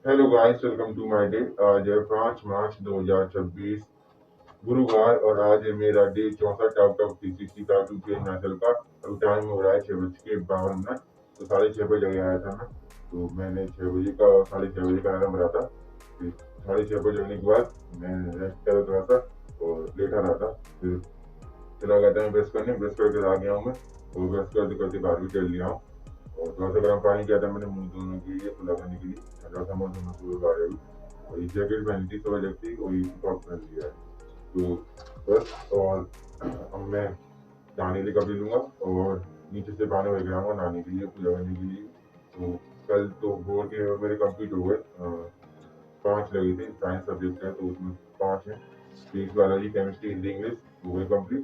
Hello guys, welcome to my day. आज है 5 मार्च 2026, गुरुवार, और आज है मेरा डे 64 आउट ऑफ 360 का टू के हिमाचल का। अभी टाइम हो रहा है 6:52। तो 6:30 बजे आया था मैं। तो मैंने 6 बजे का 6:30 बजे का अलार्म रहा था। फिर 6:30 बजे लगने के बाद मैं रेस्ट कर रहा था और लेटा रहा था। फिर चला गया था मैं ब्रश करने, ब्रश करके आ गया हूँ मैं। और ब्रश करते करते बाहर भी चल लिया हूँ। और थोड़ा सा गर्म पानी किया था मैंने मुंह धोने के लिए, कुल्ला करने के लिए। ठंडा सा मौसम में सुबह आ रही हुई, वही जैकेट पहनी थी सुबह जगती, वही टॉप पहन लिया है। तो बस। और अब मैं नहाने के लिए कपड़े लूंगा और नीचे से पानी वही गिराऊंगा नहाने के लिए, पूजा करने के लिए। तो कल तो बोर्ड के मेरे कंप्लीट हो गए। 5 लगे थे, साइंस सब्जेक्ट है तो उसमें 5 है। Physics, biology, chemistry, Hindi, English हो गए कंप्लीट।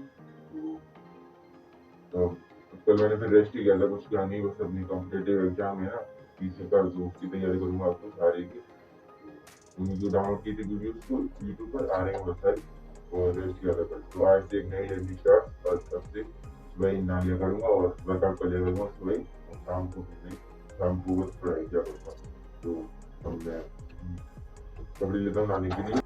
तो कल मैंने फिर रेस्ट ही किया था, कुछ किया नहीं, बस अपनी कॉम्पिटेटिव एग्जाम है ना, पीछे का, तो उसकी तैयारी करूंगा आपको सारी की। उन्हीं जो डाउनलोड की थी वीडियोस को यूट्यूब पर आ रहे हैं बहुत सारी। और रेस्ट किया था कल। तो आज से एक नई जर्नी स्टार्ट, और तब से सुबह ही नहा लिया करूंगा और वर्कआउट कर लिया करूंगा सुबह ही, और शाम को बस पढ़ाई किया करूंगा। तो अब मैं कपड़े लेता हूँ नहाने के लिए।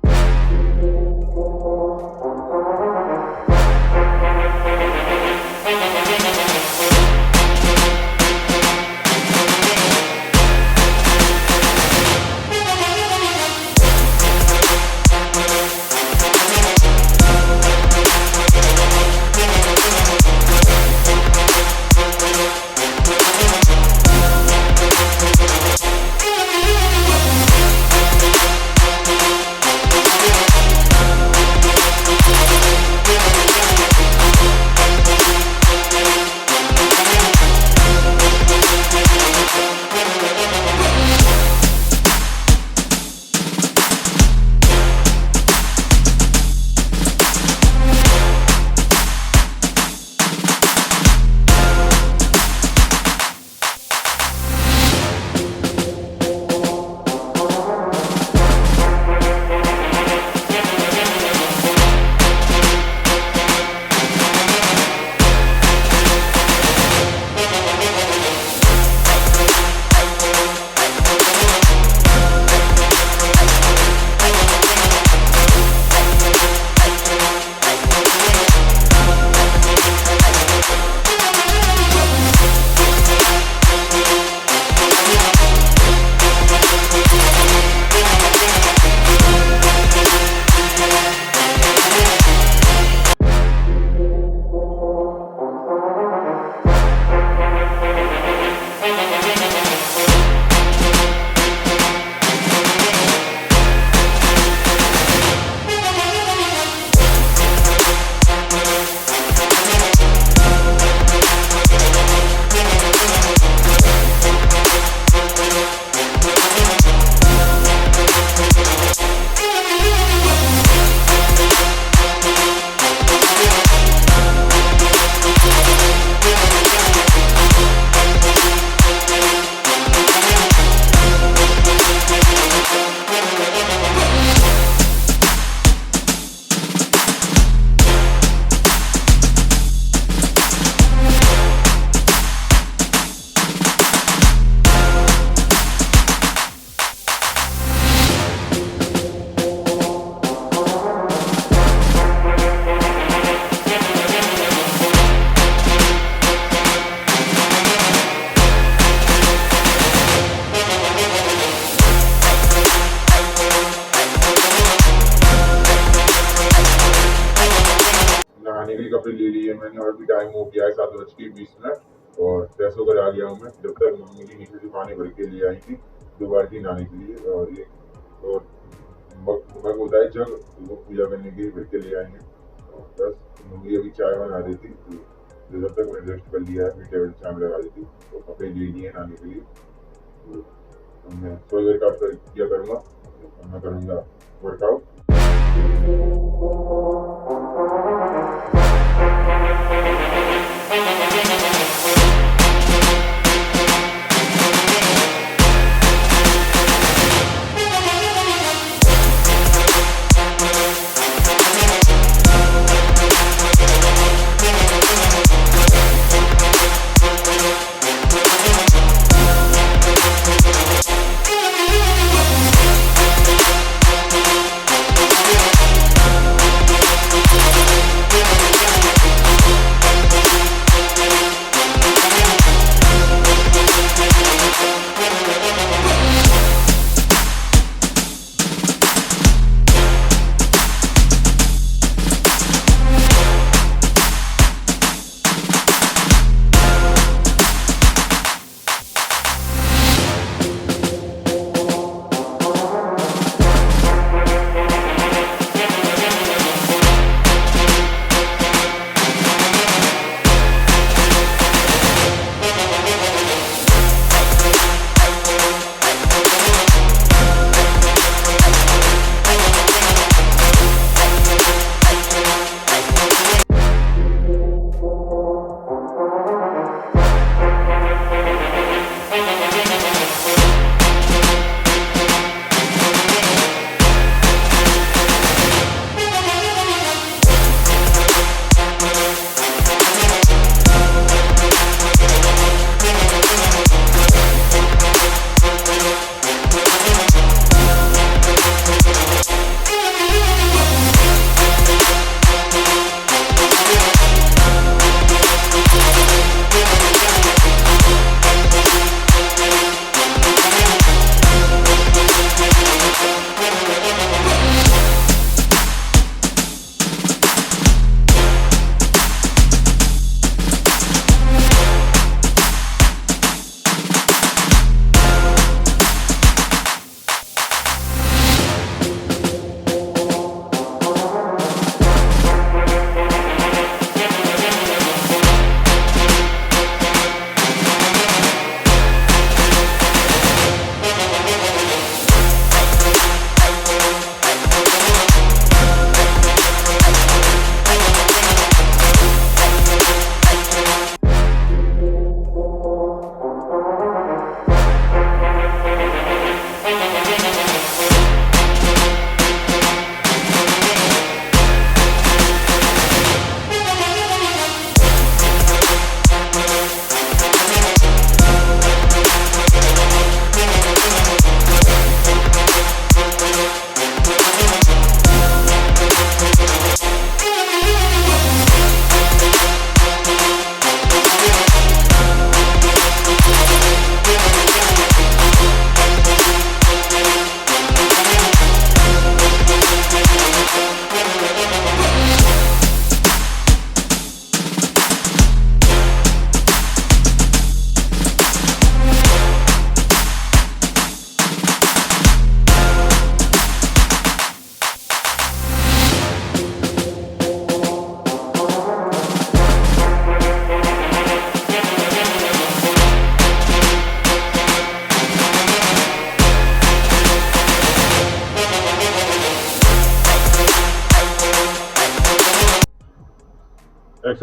नहाने के लिए कपड़े ले लिए मैंने, और भी टाइम हो गया है 7:20। और फ्रेश होकर आ गया हूँ मैं, जब तक मम्मी जी नीचे से पानी भर के ले आई थी 2 बाल्टी नहाने के लिए। और ये और मग होता है जग, तो वो पूजा करने के लिए भर के ले आएंगे। और बस मम्मी अभी चाय बना रही थी, तो जब तक मैंने रेस्ट कर लिया है, फिर टेबल चाय लगा दी थी। तो कपड़े ले लिए नहाने के लिए। तो अब मैं थोड़ी देर का किया करूँगा, तो मैं करूँगा वर्कआउट।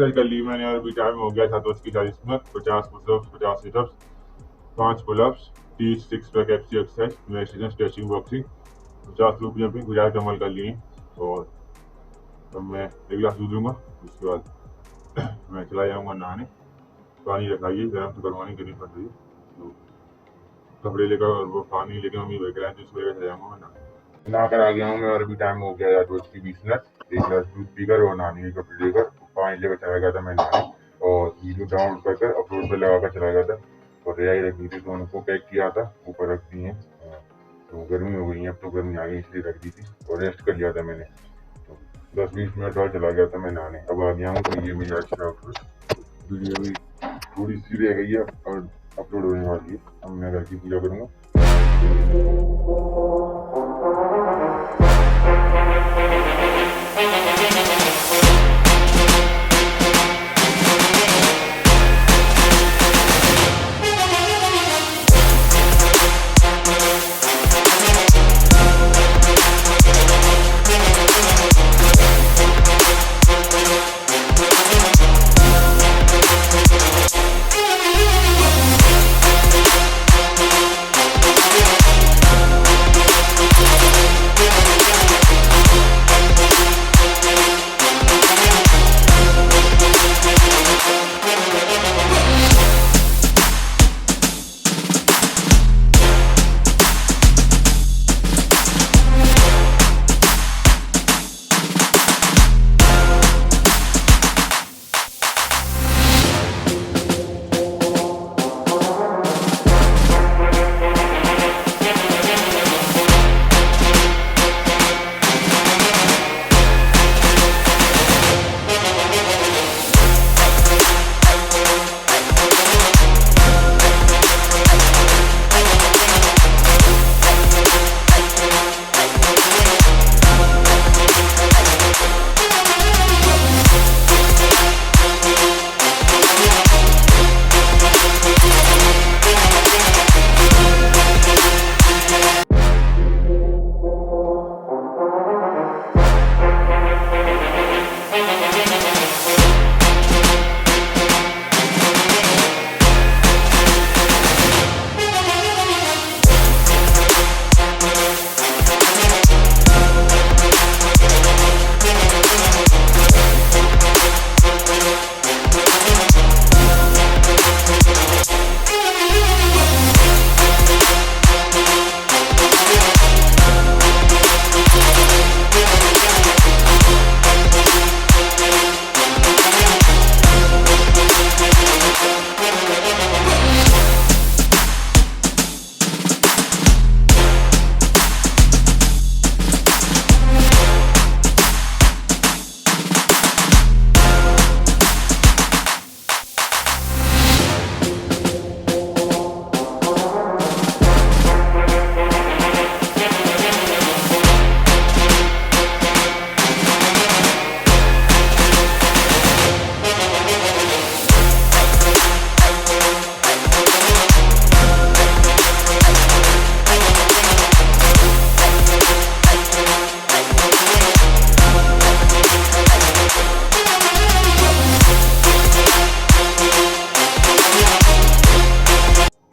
एक्सरसाइज कर ली मैंने और अभी टाइम हो गया था तो उसकी 40 minute, 50 pushups, 50 sit-ups, 5 pullups, 30 6 pack FC exercise, meditation, stretching, boxing, 50 loop jumping, 50 dumbbell कर लिए। और अब मैं एक गिलास दूध लूँगा, उसके बाद मैं चला जाऊँगा नहाने। पानी रखाइए, गर्म तो करवानी करनी पड़ रही है, तो कपड़े लेकर और वो पानी लेकर मम्मी बैठ रहा है तो उसको लेकर चला जाऊँगा मैं नहा कर आ गया हूँ मैं और अभी टाइम हो गया 8:20। एक गिलास दूध पीकर और नहाने के कपड़े लेकर पानी लेकर चला गया था मैं नहाने और वीडियो डाउनलोड कर अपलोड पर लगा कर चला गया था और रिहाई रख दी थी तो उनको पैक किया था, ऊपर रख दी है। तो गर्मी हो गई है, अब तो गर्मी आ गई इसलिए रख दी थी और रेस्ट कर लिया था मैंने। तो 10-20 मिनट बाद चला गया था मैं नहाने, अब आ गया हूँ। तो ये मेरी आज का वीडियो भी थोड़ी सी रह गई है और अपलोड होने वाली है। अब मैं घर की पूजा करूँगा।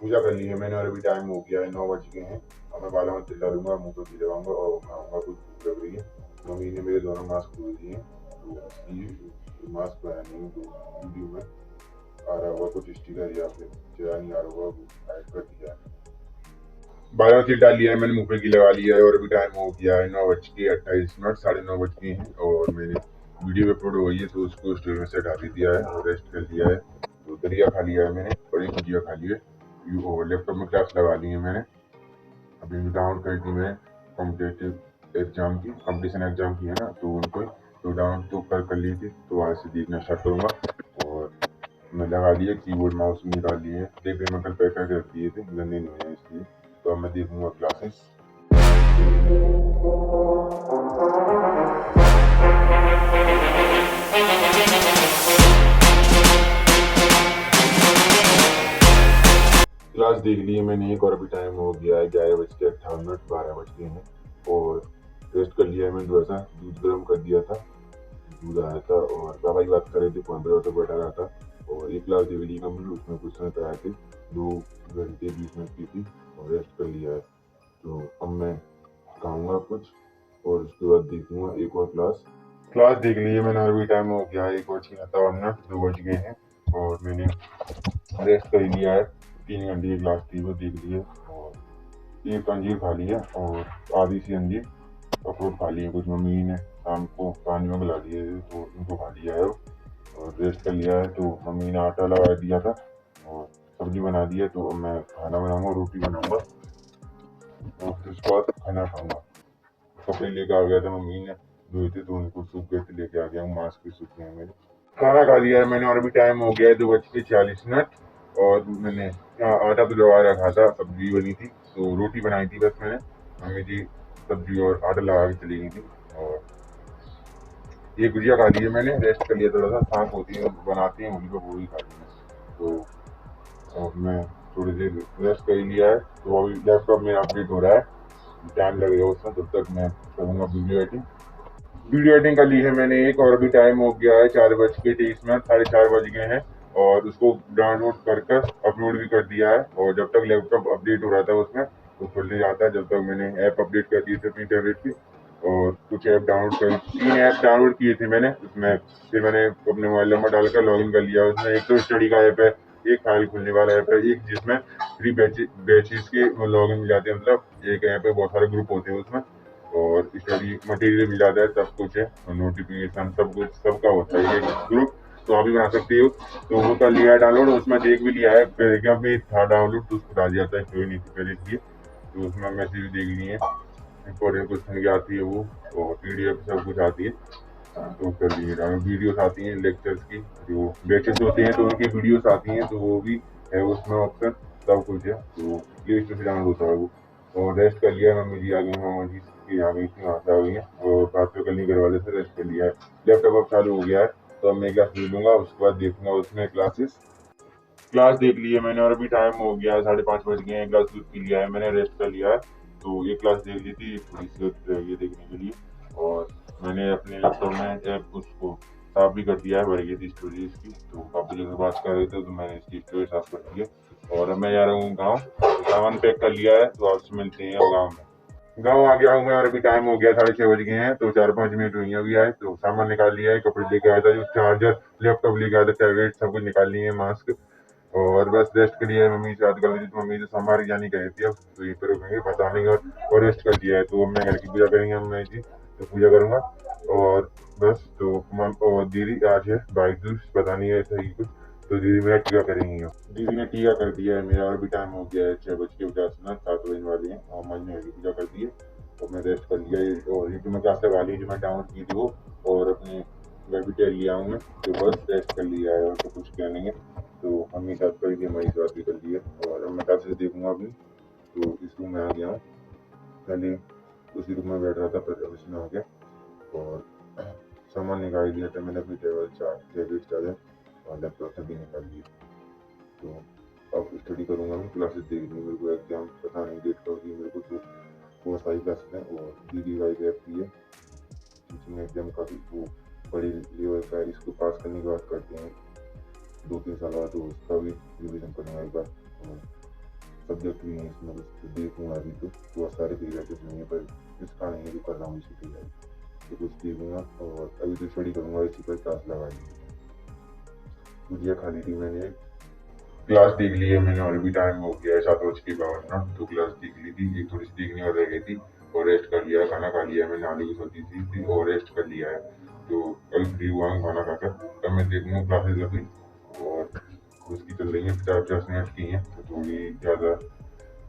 पूजा कर ली है मैंने और अभी टाइम हो गया है, 9 बज गए हैं। अब मैं बालों में तेल डालूंगा, मुँह पे भी लगाऊंगा और नहाऊंगा। कुछ भूख लग रही है। मम्मी ने मेरे दोनों मास्क खोल दिए हैं, तो इसलिए मास्क पहना नहीं हूँ। तो वीडियो में आ रहा होगा कुछ स्टिकर या फिर चेहरा नहीं आ रहा होगा, वो हाइड कर दिया है। बालों में तेल डाल लिया है मैंने, मुँह पे भी लगा लिया है और अभी टाइम हो गया है 9:28, 9:30 बज गए हैं और मैंने वीडियो अपलोड हो गई है तो उसको स्टोरी में से हटा भी दिया है और रेस्ट कर लिया है। तो दलिया खा लिया है मैंने, बड़ी भुजिया खा ली है, लैपटॉप में क्लास लगा ली है मैंने। अभी डाउनलोड कर दी मैंने कॉम्पिटेटिव एग्जाम की, कंपटीशन एग्जाम की है ना, तो उनको तो डाउनलोड तो कर ली थी, तो वहाँ से देखना स्टार्ट करूँगा। और मैं लगा लिए कीबोर्ड माउस भी निकाल लिए, देख मैं कल पैक करके रख दिए थे, गंदे नहीं हुए इसलिए। तो अब मैं देखूँगा क्लासेस। क्लास देख ली है मैंने एक और अभी टाइम हो गया है 11:58, 12 बज गए हैं और रेस्ट कर लिया है मैंने। थोड़ा सा दूध गर्म कर दिया था, दूध आया था और पापा की बात कर रहे थे, फोन पर तो बैठा रहा था और एक क्लास देख ली कंप्लीट, उसमें क्वेश्चन आए थे 2 घंटे 20 मिनट की थी और रेस्ट कर लिया है। तो अब मैं खाऊंगा कुछ और उसके बाद देखूंगा एक और क्लास देख ली है मैंने, अभी टाइम हो गया 1:57, 2 बज गए हैं और मैंने रेस्ट कर लिया है। 3 घंटे की क्लास थी वो देख ली है और एक अंजीर खा लिया और आधी सी अंजीर अखरोट खा लिए, कुछ मम्मी ने शाम को पानी में मिला दिए थे तो उनको खा लिया है और रेस्ट कर लिया है। तो मम्मी ने आटा लगा दिया था और सब्जी बना दी है, तो अब मैं खाना बनाऊंगा, रोटी बनाऊंगा और फिर उसके बाद खाना खाऊंगा। कपड़े लेके आ गया था, मम्मी ने धोए थे तो उनको सूख गए थे, लेके आ गया हूँ, मास्क भी सूखे हैं मेरे। खाना खा लिया है मैंने और अभी टाइम हो गया है 2:40 और मैंने आटा तो दबा रखा था, सब्जी बनी थी तो रोटी बनाई थी बस मैंने, मम्मी जी सब्जी और आटा लगा के चली गई थी और ये गुजिया खा ली है मैंने, रेस्ट कर लिया थोड़ा सा, सांप होती है बनाती है वहीं पर, वो ही खा ली है। तो अब मैं थोड़ी देर रेस्ट कर लिया है, तो अभी लैपटॉप मेरा अपडेट हो रहा है, टाइम लगेगा उसमें, तब तक मैं करूँगा वीडियो एडिटिंग। वीडियो एडिटिंग कर ली है मैंने एक और अभी टाइम हो गया है 4:23, 4:30 बज गए हैं और उसको डाउनलोड कर कर अपलोड भी कर दिया है। और जब तक लैपटॉप अपडेट हो रहा था उसमें तो खुलने जाता है, जब तक मैंने ऐप अपडेट कर दी थी अपनी टैबलेट की और कुछ ऐप डाउनलोड कर, 3 ऐप डाउनलोड किए थे मैंने उसमें, फिर मैंने अपने मोबाइल नंबर डालकर लॉगिन कर लिया उसमें। एक तो स्टडी का ऐप है, एक फाइल खुलने वाला ऐप है, एक जिसमें फ्री बैचेस के लॉगिन मिल जाते हैं, मतलब एक ऐप है, बहुत सारे ग्रुप होते हैं उसमें और स्टडी मटेरियल मिल जाता है, सब कुछ है, नोटिफिकेशन सब कुछ सबका होता है ये ग्रुप, तो आप भी बना सकते हो। तो वो कर लिया है डाउनलोड, उसमें देख भी लिया है, एग्जाम में था डाउनलोड तो उसको डाल दिया था, स्टोरी नहीं थी पहले इसलिए, तो उसमें मैसेज देख लिए, इंपॉर्टेंट क्वेश्चन की आती है वो और पीडीएफ सब कुछ आती है, तो कर लिए डाउनलोड। वीडियोस आती हैं लेक्चर्स की, जो बैचेस होते हैं तो उनकी वीडियोस आती हैं, तो वो भी है उसमें ऑप्शन, सब कुछ है, तो प्ले स्टोर से डाउनलोड होता है वो। और रेस्ट कर लिया, मम्मी जी आ गई, मामा जी की आ गई थी, वहाँ से आ गई हैं और बात तो करनी घर वाले से, रेस्ट कर लिया है। लैपटॉप अब चालू हो गया है, तो अब मैं क्लास ले लूंगा, उसके बाद देखूंगा उसमें क्लास देख ली है मैंने और अभी टाइम हो गया है 5:30 बज गए हैं, ग्लास दूध पी लिया है मैंने, रेस्ट कर लिया है। तो ये क्लास देख ली थी, थोड़ी सी ये देखने के लिए और मैंने अपने लैपटॉप में ऐप उसको साफ भी कर दिया है, भर गई थी स्टोरेज इसकी, तो काफी जगह बात कर रहे थे तो मैंने इसकी स्टोरेज साफ कर दी है और अब मैं जा रहा हूँ गाँव, सामान पैक कर लिया है, तो आपसे मिलते हैं गाँव में। गाँव आ गया हूँ मैं और अभी टाइम हो गया 6:30 बज गए हैं, तो 4-5 मिनट हुई हैं अभी आए, तो सामान निकाल लिया है, कपड़े लेके आया था, जो चार्जर लैपटॉप लेके आया था, टैबलेट सब कुछ निकाल लिए, मास्क और बस रेस्ट के लिए मम्मी से याद कर रही थी, तो मम्मी से सोमवार जाने कह रही थी, अब तो ये पर रुकेंगे पता नहीं, और रेस्ट कर दिया है, तो अब मैं घर की पूजा करेंगे मम्मी जी, तो पूजा करूंगा और बस। तो मम और दीदी आज है भाई दूज, पता नहीं है ऐसा ही कुछ, तो दीदी मेरा टीका करेंगी, अब दीदी ने टीका कर दिया है मेरा और भी टाइम हो गया है 6:50, 7 बजने वाले हैं और मम्मी ने पूजा कर दी है और मैं रेस्ट कर लिया और ये जो मैं क्लास लगा ली जो मैं डाउनलोड की थी वो, और अपने घर भी टेल लिया हूँ मैं, तो बस रेस्ट कर लिया है और तो कुछ क्या नहीं है। तो मम्मी साथ करी थी, हमारी बात भी कर ली है और अब मैं क्लासेस देखूंगा अभी, तो इस रूम में आ गया हूँ, पहले उसी रूम में बैठ रहा था पर अब इसमें आ गया और सामान निकाल दिया था मैंने, अपनी टेबल चार्जर और लैपटॉप सभी निकाल लिए, तो अब स्टडी करूंगा मैं, क्लासेस देखनी मेरे को, एग्जाम पता नहीं डेट कब की मेरे को, तो बहुत सारी क्लासेस हैं और दीदी का गैप भी है, टीचिंग एग्जाम का भी वो बड़ी लेवल का है, इसको पास करने के बाद करते हैं 2-3 साल बाद, तो उसका भी रिविजन करूँगा एक बार और सब्जेक्ट भी है इसमें, कुछ देखूँगा अभी, तो बहुत सारे पीरियड्स नहीं है पर इसका नहीं है जो कर रहा हूँ इसी तैयारी, तो कुछ देखूँगा और अभी तो स्टडी करूँगा, इसी पर क्लास लगाई, गुजिया खा ली थी मैंने, क्लास देख ली है मैंने और अभी टाइम हो गया है 7:52, तो क्लास देख ली थी, एक थोड़ी सी देखने और रह गई थी और रेस्ट कर लिया है, खाना खा लिया है मैंने, आलू की सब्जी थी और रेस्ट कर लिया है, तो कल फ्री हुआ हूँ खाना खाकर, तब मैं देखूँगा क्लासेस अभी और उसकी चल रही है 50-50 मिनट की हैं, तो थोड़ी ज़्यादा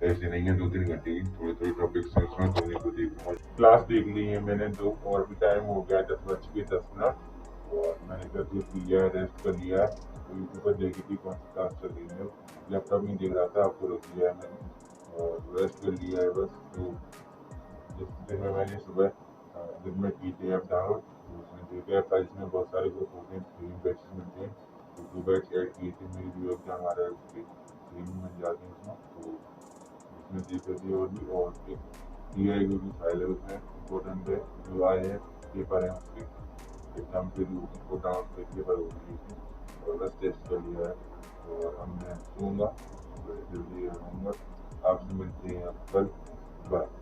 ऐसे नहीं है, 2-3 घंटे की, थोड़े थोड़े टॉपिक्स हैं उसमें, तो उन्हीं को देख लूँगा। क्लास देख ली है मैंने दो और अभी टाइम हो गया 10:10 और मैंने घर दूध पी लिया है, रेस्ट कर लिया है, तो यूट्यूब पर देखी थी कौन सी क्लास चल रही है, लैपटॉप नहीं देख रहा था, आपको रोक लिया है मैंने और रेस्ट कर लिया है बस। तो जिस दिन में मैंने सुबह दिन में की थी ऐप डाउनलोड, तो उसमें देखा ऐप था जिसमें बहुत सारे ग्रुप होते हैं, फ्री बैचेस मिलते हैं, तो 2 बैच ऐड किए थे, मेरी जो एग्जाम आ रहा है उसके फ्री में मिल जाते हैं उसमें, तो उसमें देख रहे थे और भी, और एक टी आई की फाइल है उसमें इम्पोर्टेंट है जो आए हैं पेपर हैं उसके, एग्जाम के लिए उसको डाउन करके पर हो गई थी और बस टेस्ट कर लिया है और अब मैं सोऊंगा, जल्दी रहूँगा। आपसे मिलते हैं कल। बाय।